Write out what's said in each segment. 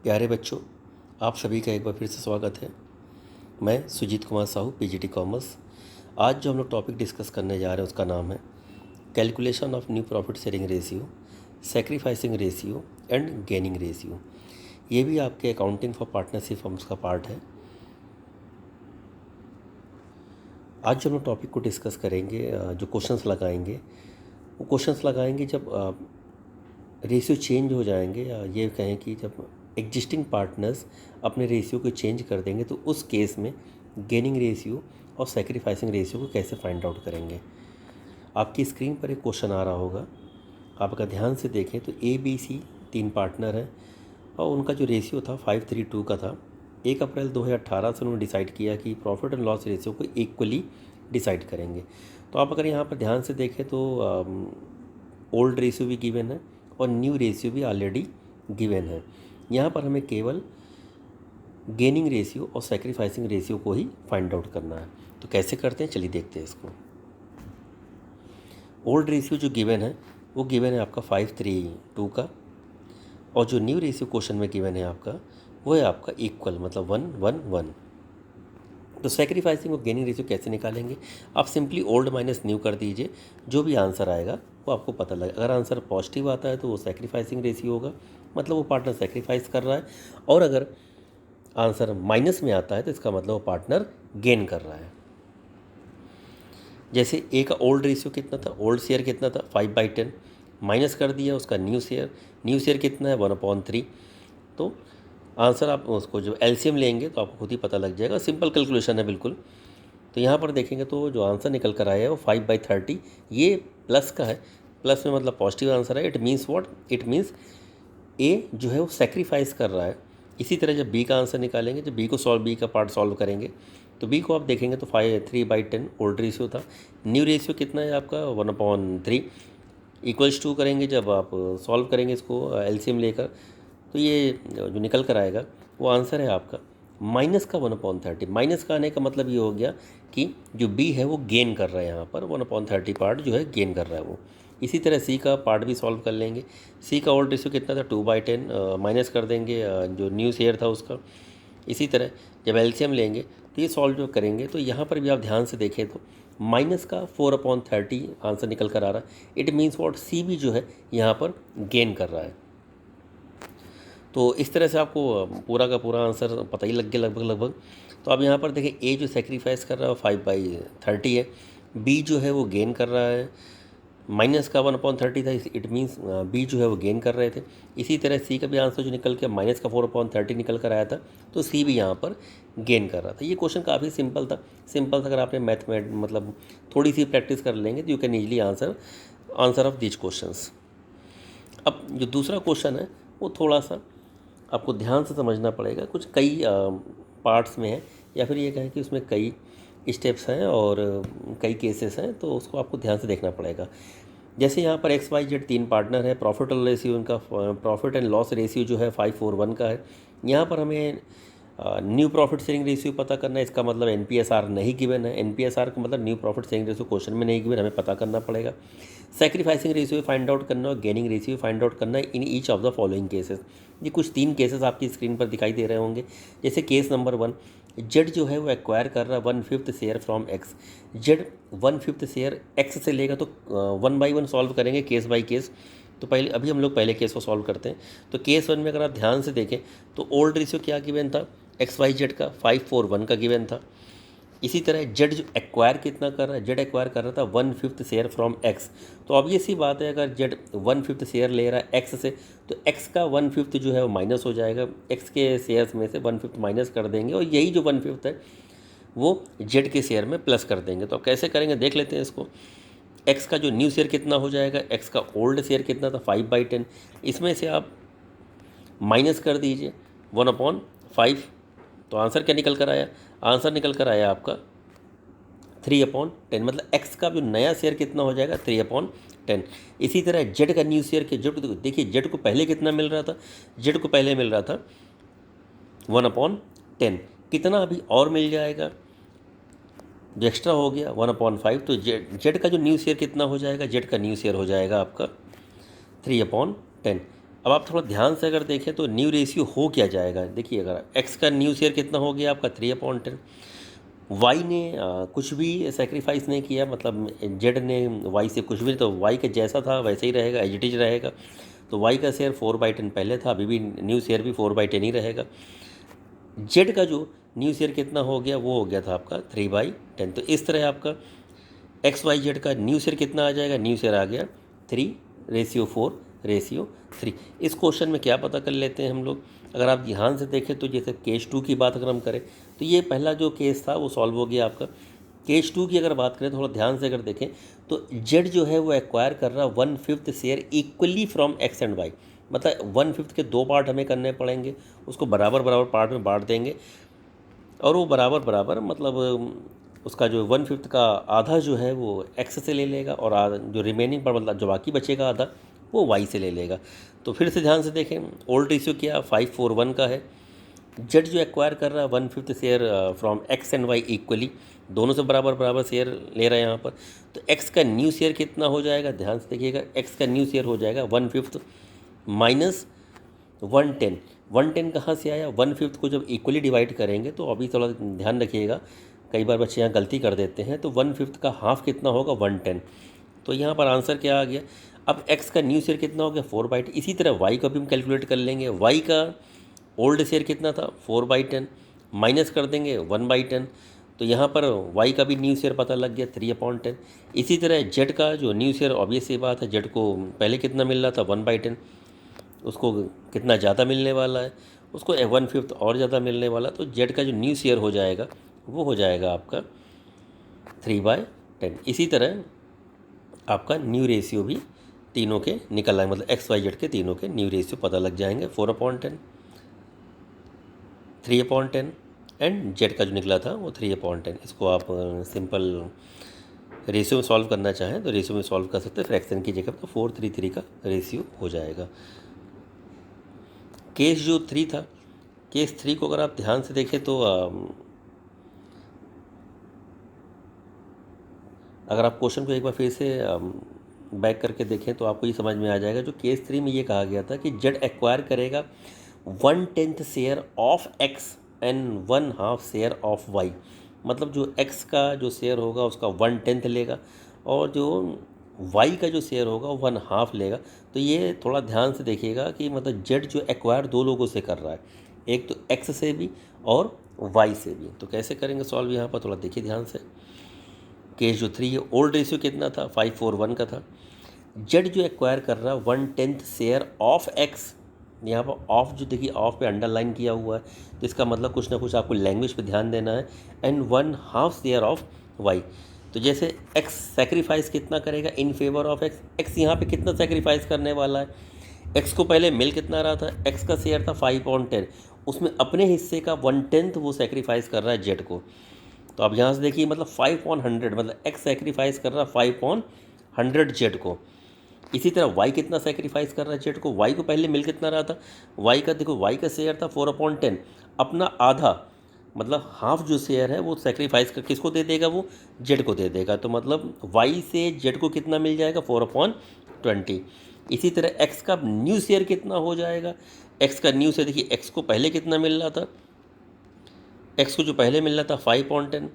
प्यारे बच्चों, आप सभी का एक बार फिर से स्वागत है। मैं सुजीत कुमार साहू, पीजीटी कॉमर्स। आज जो हम लोग टॉपिक डिस्कस करने जा रहे हैं उसका नाम है calculation of new profit sharing ratio, sacrificing ratio and gaining ratio. ये भी आपके अकाउंटिंग फॉर पार्टनरशिप फर्म्स का पार्ट है। आज जो हम लोग टॉपिक को डिस्कस करेंगे, जो क्वेश्चंस लगाएंगे वो क्वेश्चंस लगाएंगे जब रेशियो चेंज हो जाएंगे, या ये कहें कि जब एग्जिस्टिंग पार्टनर्स अपने रेशियो को चेंज कर देंगे तो उस केस में गेनिंग रेशियो और सैक्रिफाइसिंग रेशियो को कैसे फाइंड आउट करेंगे। आपकी स्क्रीन पर एक क्वेश्चन आ रहा होगा, आप अगर ध्यान से देखें तो ABC 3 पार्टनर हैं और उनका जो रेशियो था 5:3:2 का था। 1 अप्रैल 2018 से उन्होंने डिसाइड किया कि प्रॉफिट एंड लॉस रेशियो को इक्वली डिसाइड करेंगे। तो आप अगर यहाँ पर ध्यान से देखें तो ओल्ड रेशियो भी गिवन है और न्यू रेशियो भी ऑलरेडी गिवन है। यहाँ पर हमें केवल गेनिंग रेशियो और सैक्रिफाइसिंग रेशियो को ही फाइंड आउट करना है। तो कैसे करते हैं, चलिए देखते हैं इसको। ओल्ड रेशियो जो गिवन है वो गिवन है आपका 5:3:2 का, और जो न्यू रेशियो क्वेश्चन में गिवन है आपका वो है आपका इक्वल, मतलब 1:1:1। तो सैक्रिफाइसिंग और गेनिंग रेशियो कैसे निकालेंगे, आप सिंपली ओल्ड माइनस न्यू कर दीजिए, जो भी आंसर आएगा वो आपको पता लगेगा। अगर आंसर पॉजिटिव आता है तो वो सैक्रिफाइसिंग रेशियो होगा, मतलब वो पार्टनर सैक्रिफाइस कर रहा है, और अगर आंसर माइनस में आता है तो इसका मतलब वो पार्टनर गेन कर रहा है। जैसे ए का ओल्ड रेशियो कितना था, ओल्ड शेयर कितना था 5/10, माइनस कर दिया उसका न्यू शेयर कितना है 1/3। तो आंसर आप उसको जो एलसीएम लेंगे तो आपको खुद ही पता लग जाएगा, सिंपल कैलकुलेशन है बिल्कुल। तो यहाँ पर देखेंगे तो जो आंसर निकल कर आया है वो 5/30, ये प्लस का है, प्लस में मतलब पॉजिटिव आंसर है। It means what, it means a जो है वो सेक्रीफाइस कर रहा है। इसी तरह जब बी का आंसर निकालेंगे, जब बी का पार्ट सॉल्व करेंगे तो बी को आप देखेंगे तो 3/10 ओल्ड रेशियो था। न्यू रेशियो कितना है आपका 1/3 इक्वल्स टू करेंगे, जब आप सॉल्व करेंगे इसको एलसीएम लेकर तो ये जो निकल कर आएगा वो आंसर है आपका माइनस का 1/30। माइनस का आने का मतलब ये हो गया कि जो बी है वो गेन कर रहा है, यहाँ पर 1/30 पार्ट जो है गेन कर रहा है वो। इसी तरह सी का पार्ट भी सॉल्व कर लेंगे। सी का ओल्ड रेशियो कितना था 2/10, माइनस कर देंगे जो न्यू शेयर था उसका। इसी तरह जब एलसीएम लेंगे तो ये सॉल्व जो करेंगे तो यहाँ पर भी आप ध्यान से देखें तो माइनस का 4/30 आंसर निकल कर आ रहा है। इट मीन्स वॉट, सी भी जो है यहाँ पर गेन कर रहा है। तो इस तरह से आपको पूरा का पूरा आंसर पता ही लग गया लगभग। तो अब यहाँ पर देखें, ए जो सेक्रीफाइस कर रहा है वो 5/30 है, बी जो है वो गेन कर रहा है, माइनस का 1/30 था, इट मीन्स बी जो है वो गेन कर रहे थे। इसी तरह सी का भी आंसर जो निकल के माइनस का 4/30 निकल कर आया था, तो सी भी यहाँ पर गेन कर रहा था। ये क्वेश्चन काफ़ी सिंपल था। अगर आपने मतलब थोड़ी सी प्रैक्टिस कर लेंगे तो you can easily answer of this questions. अब जो दूसरा क्वेश्चन है वो थोड़ा सा आपको ध्यान से समझना पड़ेगा, कुछ कई पार्ट्स में है, या फिर ये कहें कि उसमें कई स्टेप्स हैं और कई केसेस हैं, तो उसको आपको ध्यान से देखना पड़ेगा। जैसे यहाँ पर XYZ 3 पार्टनर है, प्रॉफिट और रेशियो, उनका प्रॉफिट एंड लॉस रेशियो जो है 5:4:1 का है। यहाँ पर हमें न्यू प्रॉफिट शेयरिंग रेशियो पता करना है, इसका मतलब NPSR नहीं गिवन है। NPSR का मतलब new profit sharing ratio question में नहीं गिवन, हमें पता करना पड़ेगा। सैक्रिफाइसिंग रेशियो फाइंड आउट करना और गेनिंग रेशियो फाइंड आउट करना है in each of the following cases. ये कुछ 3 केसेस आपकी स्क्रीन पर दिखाई दे रहे होंगे। जैसे केस नंबर 1, जेड जो है वो एक्वायर कर रहा है 1/5 share from x. Z 1/5 share x से लेगा, तो 1 by 1 सॉल्व करेंगे केस बाय केस। तो अभी हम लोग पहले केस को सॉल्व करते हैं। तो केस 1 में अगर आप ध्यान से देखें तो ओल्ड रेशियो क्या गिवन था, XYZ का 5:4:1 का गिवन था। इसी तरह जेड जो एक्वायर कितना कर रहा है, जेड एक्वायर कर रहा था 1/5 शेयर फ्रॉम एक्स। तो अब ये सी बात है, अगर जेड 1/5 शेयर ले रहा है एक्स से, तो एक्स का 1/5 जो है वो माइनस हो जाएगा। एक्स के शेयर्स में से 1/5 माइनस कर देंगे और यही जो 1/5 है वो जेड के शेयर में प्लस कर देंगे। तो अब कैसे करेंगे देख लेते हैं इसको। एक्स का जो न्यू शेयर कितना हो जाएगा, एक्स का ओल्ड शेयर कितना था 5/10, इसमें से आप माइनस कर दीजिए 1/5। तो आंसर क्या निकल कर आया, आंसर निकल कर आया आपका 3/10, मतलब एक्स का जो नया शेयर कितना हो जाएगा 3/10। इसी तरह जेड का न्यू शेयर के जेड, देखिए जेड को पहले कितना मिल रहा था, जेड को पहले मिल रहा था 1/10, कितना अभी और मिल जाएगा, जो एक्स्ट्रा हो गया 1/5। तो जेड का जो न्यू शेयर कितना हो जाएगा, जेड का न्यू शेयर हो जाएगा आपका 3/10। अब आप थोड़ा ध्यान से अगर देखें तो न्यू रेशियो हो क्या जाएगा। देखिए अगर एक्स का न्यू शेयर कितना हो गया आपका 3/10, वाई ने कुछ भी सेक्रीफाइस नहीं किया, मतलब जेड ने वाई से कुछ भी नहीं, तो वाई का जैसा था वैसे ही रहेगा, एज इट इज रहेगा। तो वाई का शेयर 4/10 पहले था, अभी भी न्यू शेयर भी 4/10 ही रहेगा। जेड का जो न्यू शेयर कितना हो गया वो हो गया था आपका 3/10। तो इस तरह आपका एक्स वाई जेड का न्यू शेयर कितना आ जाएगा, न्यू शेयर आ गया 3:4:3। इस क्वेश्चन में क्या पता कर लेते हैं हम लोग, अगर आप ध्यान से देखें तो जैसे केस 2 की बात अगर हम करें तो ये पहला जो केस था वो सॉल्व हो गया आपका। केस 2 की अगर बात करें थोड़ा ध्यान से अगर देखें तो जेड जो है वो एक्वायर कर रहा 1/5 share equally from X and Y, मतलब 1/5 के 2 पार्ट हमें करने पड़ेंगे, उसको बराबर बराबर पार्ट में बांट देंगे और वो बराबर बराबर मतलब उसका जो 1/5 का आधा जो है वो एक्स से ले लेगा और आधा जो रिमेनिंग पर मतलब जो बाकी बचेगा आधा वो वाई से ले लेगा। तो फिर से ध्यान से देखें, ओल्ड रेशियो क्या 5:4:1 का है। जेड जो एक्वायर कर रहा है 1/5 share from X and Y equally, दोनों से बराबर बराबर शेयर ले रहे हैं यहाँ पर। तो एक्स का न्यू शेयर कितना हो जाएगा, ध्यान से देखिएगा, एक्स का न्यू शेयर हो जाएगा 1/5 माइनस 110। 110 कहाँ से आया, 1/5 को जब इक्वली डिवाइड करेंगे तो अभी थोड़ा ध्यान रखिएगा, कई बार बच्चे यहाँ गलती कर देते हैं। तो 1/5 का हाफ कितना होगा 110। तो यहाँ पर आंसर क्या आ गया। अब x का न्यू शेयर कितना हो गया 4/10। इसी तरह y का भी हम कैलकुलेट कर लेंगे, y का ओल्ड शेयर कितना था 4/10, माइनस कर देंगे 1/10। तो यहाँ पर y का भी न्यू शेयर पता लग गया 3/10। इसी तरह z का जो न्यू शेयर, ऑब्वियस सी बात है, z को पहले कितना मिल रहा था 1/10, उसको कितना ज़्यादा मिलने वाला है, उसको 1/5 और ज़्यादा मिलने वाला, तो जेड का जो न्यू शेयर हो जाएगा वो हो जाएगा आपका 3/10। इसी तरह आपका न्यू रेशियो भी तीनों के निकल आए, मतलब एक्स वाई जेड के तीनों के न्यू रेशियो पता लग जाएंगे, 4/10, 3/10 एंड जेड का जो निकला था वो 3/10। इसको आप सिंपल रेशियो में सॉल्व करना चाहें तो रेशियो में सॉल्व कर सकते हैं, फ्रैक्शन की जगह तो 4:3:3 का रेशियो हो जाएगा। केस जो 3 था, केस 3 को अगर आप ध्यान से देखें तो अगर आप क्वेश्चन को एक बार फिर से बैक करके देखें तो आपको ये समझ में आ जाएगा। जो केस 3 में ये कहा गया था कि जेड एक्वायर करेगा 1/10 share of X and 1/2 share of Y, मतलब जो एक्स का जो शेयर होगा उसका 1/10 लेगा और जो वाई का जो शेयर होगा 1/2 लेगा। तो ये थोड़ा ध्यान से देखिएगा कि मतलब जेड जो एक्वायर दो लोगों से कर रहा है, एक तो एक्स से भी और वाई से भी। तो कैसे करेंगे सॉल्व, यहाँ पर थोड़ा देखिए ध्यान से। केस जो 3 है, ओल्ड रेशियो कितना था 5:4:1 का था। जेड जो एक्वायर कर रहा है 1/10 शेयर ऑफ एक्स, यहाँ पर ऑफ जो देखिए ऑफ पे अंडरलाइन किया हुआ है, तो इसका मतलब कुछ ना कुछ आपको लैंग्वेज पे ध्यान देना है, एंड 1/2 शेयर ऑफ वाई। तो जैसे एक्स सेक्रीफाइस कितना करेगा in favour of x, x यहाँ पे कितना सेक्रीफाइस करने वाला है, एक्स को पहले मिल कितना रहा था, एक्स का शेयर था 5/10, उसमें अपने हिस्से का 1/10 वो सेक्रीफाइस कर रहा है जेड को। तो आप यहाँ से देखिए मतलब 5/100, मतलब एक्स सेक्रीफाइस कर रहा है 5/100 जेड को। इसी तरह वाई कितना सेक्रीफाइस कर रहा है जेड को, वाई को पहले मिल कितना रहा था, वाई का देखो, वाई का शेयर था 4/10, अपना आधा मतलब हाफ जो शेयर है वो सेक्रीफाइस कर किसको दे देगा, वो जेड को दे देगा। तो मतलब वाई से जेड को कितना मिल जाएगा 4/20। इसी तरह एक्स का न्यू शेयर कितना हो जाएगा, एक्स का न्यू शेयर देखिए, एक्स को पहले कितना मिल रहा था, एक्स को जो पहले मिल रहा था 5/10,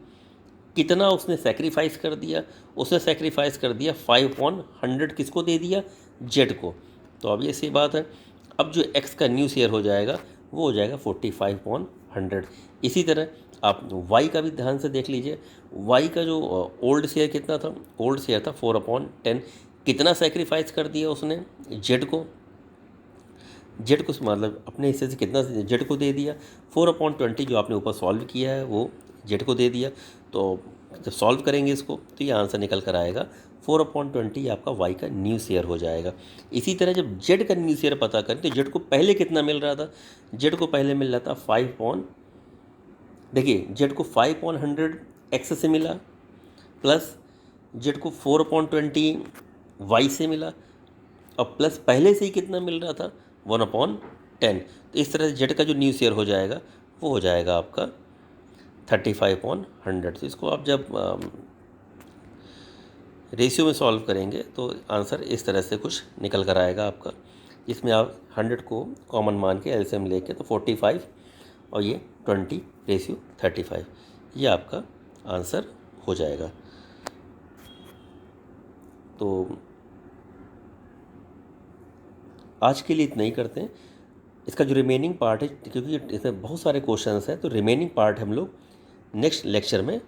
कितना उसने सेक्रीफाइस कर दिया, उसने सेक्रीफाइस कर दिया 5/100, किसको दे दिया, जेड को। तो अब ये सी बात है, अब जो एक्स का न्यू शेयर हो जाएगा वो हो जाएगा 45/100। इसी तरह आप वाई का भी ध्यान से देख लीजिए, वाई का जो ओल्ड शेयर कितना था, ओल्ड शेयर था 4/10, कितना सेक्रीफाइस कर दिया उसने जेड को, जेड को मतलब अपने हिस्से से कितना जेड को दे दिया, 4/20 जो आपने ऊपर सॉल्व किया है वो जेड को दे दिया। तो जब सॉल्व करेंगे इसको तो ये आंसर निकल कर आएगा 4/20 आपका वाई का न्यू शेयर हो जाएगा। इसी तरह जब जेड का न्यू शेयर पता करें तो जेड को पहले कितना मिल रहा था, जेड को पहले मिल रहा था 5 देखिए जेड को 5/100 एक्स से मिला, प्लस जेड को 4/20 वाई से मिला, और प्लस पहले से ही कितना मिल रहा था 1/10। तो इस तरह से जेड का जो न्यू शेयर हो जाएगा वो हो जाएगा आपका 35/100। तो इसको आप जब रेशियो में सॉल्व करेंगे तो आंसर इस तरह से कुछ निकल कर आएगा आपका इसमें आप 100 को कॉमन मान के एलसीएम लेके तो 45 और ये 20:35, ये आपका आंसर हो जाएगा। तो आज के लिए इतना ही करते हैं। इसका जो रिमेनिंग पार्ट है, क्योंकि इसमें बहुत सारे क्वेश्चंस हैं, तो रिमेनिंग पार्ट हम लोग नेक्स्ट लेक्चर में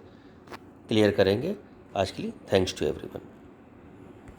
क्लियर करेंगे। आज के लिए थैंक्स टू एवरीवन।